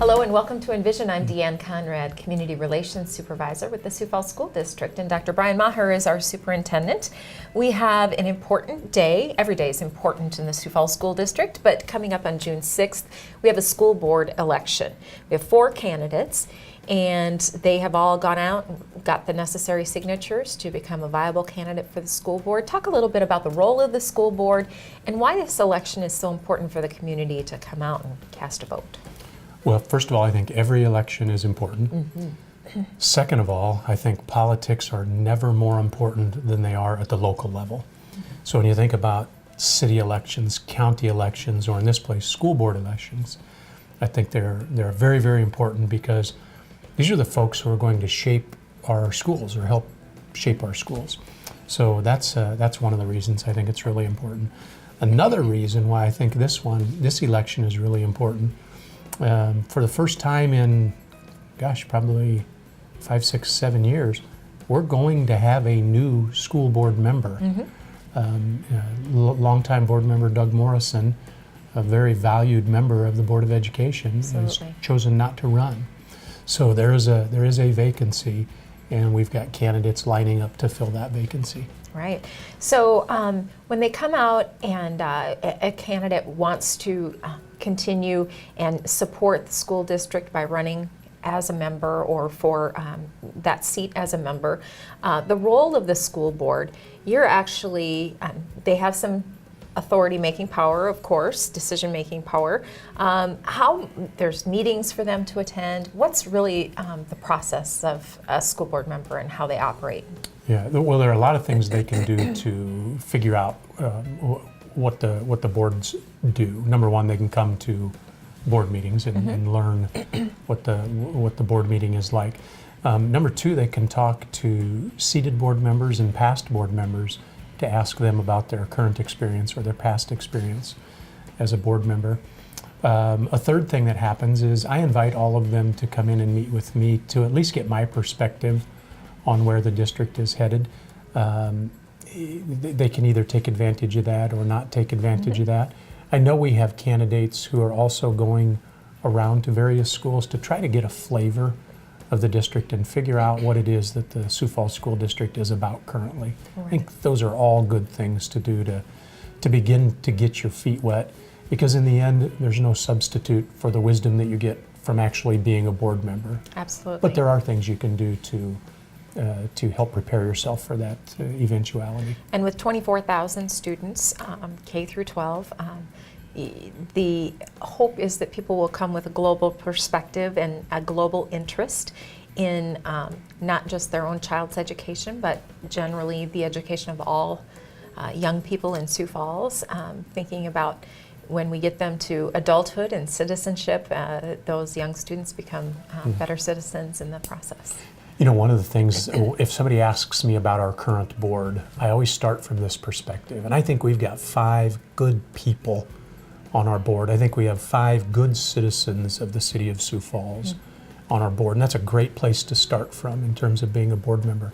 Hello and welcome to Envision. I'm Deanne Conrad, Community Relations Supervisor with the Sioux Falls School District, and Dr. Brian Maher is our superintendent. We have an important day. Every day is important in the Sioux Falls School District, but coming up on June 6th, we have a school board election. We have 4 candidates, and they have all gone out and got the necessary signatures to become a viable candidate for the school board. Talk a little bit about the role of the school board and why this election is so important for the community to come out and cast a vote. Well, first of all, I think every election is important. Mm-hmm. Second of all, I think politics are never more important than they are at the local level. Mm-hmm. So when you think about city elections, county elections, or in this place, school board elections, I think they're very, very important because these are the folks who are going to shape our schools or help shape our schools. So that's one of the reasons I think it's really important. Another reason why I think this election is really important. For the first time in, probably 5, 6, 7 years, we're going to have a new school board member. Mm-hmm. Longtime board member Doug Morrison, a very valued member of the Board of Education, has chosen not to run. So there is a vacancy, and we've got candidates lining up to fill that vacancy. Right. So when they come out and a candidate wants to continue and support the school district by running as a member or for that seat as a member, the role of the school board, you're actually, they have some authority-making power, of course, decision-making power. How there's meetings for them to attend. What's really the process of a school board member and how they operate? Yeah, well, there are a lot of things they can do to figure out what the boards do. Number one, they can come to board meetings and, and learn what the board meeting is like. Number two, they can talk to seated board members and past board members to ask them about their current experience or their past experience as a board member. A third thing that happens is I invite all of them to come in and meet with me to at least get my perspective on where the district is headed. They can either take advantage of that or not take advantage of that. I know we have candidates who are also going around to various schools to try to get a flavor of the district and figure out what it is that the Sioux Falls School District is about currently. Right. I think those are all good things to do to begin to get your feet wet, because in the end, there's no substitute for the wisdom that you get from actually being a board member. Absolutely. But there are things you can do to help prepare yourself for that eventuality. And with 24,000 students, K through 12, the hope is that people will come with a global perspective and a global interest in not just their own child's education, but generally the education of all young people in Sioux Falls, thinking about when we get them to adulthood and citizenship, those young students become better citizens in the process. You know, one of the things, if somebody asks me about our current board, I always start from this perspective. And I think we've got 5 good people on our board. I think we have 5 good citizens of the city of Sioux Falls on our board. And that's a great place to start from in terms of being a board member.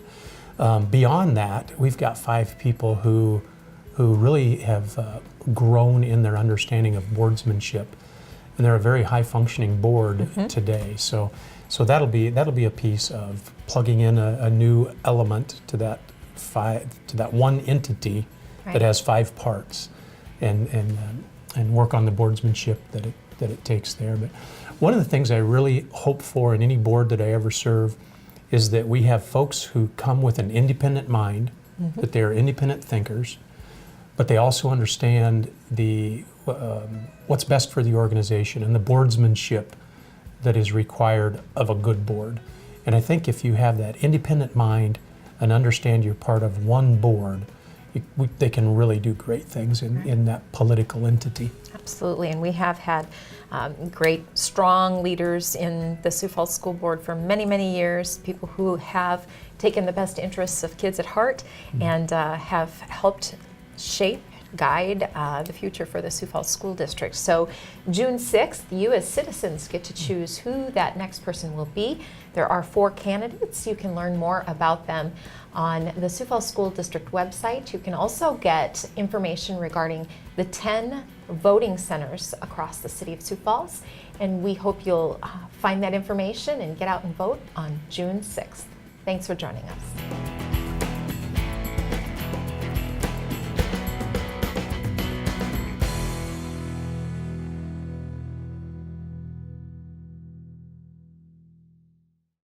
Beyond that, we've got 5 people who really have grown in their understanding of boardsmanship. And they're a very high-functioning board today. So that'll be a piece of plugging in a new element to that one entity that has 5 parts, and work on the boardsmanship that it takes there. But one of the things I really hope for in any board that I ever serve is that we have folks who come with an independent mind, that they are independent thinkers, but they also understand what's best for the organization and the boardsmanship that is required of a good board. And I think if you have that independent mind and understand you're part of one board, they can really do great things in that political entity. Absolutely, and we have had great, strong leaders in the Sioux Falls School Board for many, many years, people who have taken the best interests of kids at heart and have helped shape guide the future for the Sioux Falls School District. So June 6th, you as citizens get to choose who that next person will be. There are 4 candidates. You can learn more about them on the Sioux Falls School District website. You can also get information regarding the 10 voting centers across the city of Sioux Falls. And we hope you'll find that information and get out and vote on June 6th. Thanks for joining us.